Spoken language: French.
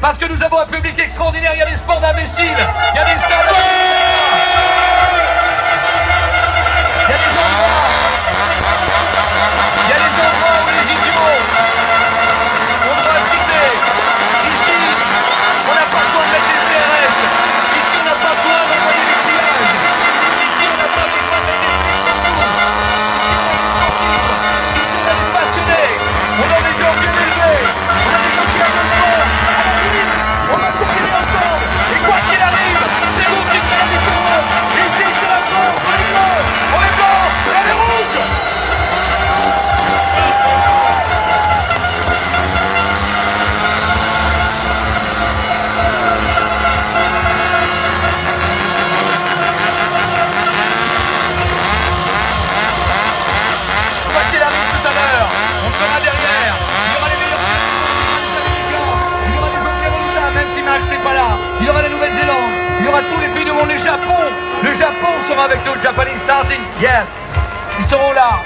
Parce que nous avons un public extraordinaire, il y a des sports d'imbéciles, il y a des stades, il y a des endroits où les idiots, on doit citer. Ici, on n'a pas besoin de mettre des CRS, ici on n'a pas besoin d'envoyer des pillages, ici on n'a pas besoin de mettre des ici on a des passionnés, on a des gens bien élevés, on a des gens qui aiment le sport, on va continuer ensemble, et quoi qu'il arrive, c'est vous qui faites la différence, ici c'est la France, on est blancs, et les rouges. Quoi qu'il arrive tout à l'heure, on sera derrière, il y aura les meilleurs il y aura les autres résultats, même si Max n'est pas là, il y aura la Nouvelle-Zélande, il y aura tous les pays du monde, le Japon sera avec nous, Japanese starting, yes, ils seront là.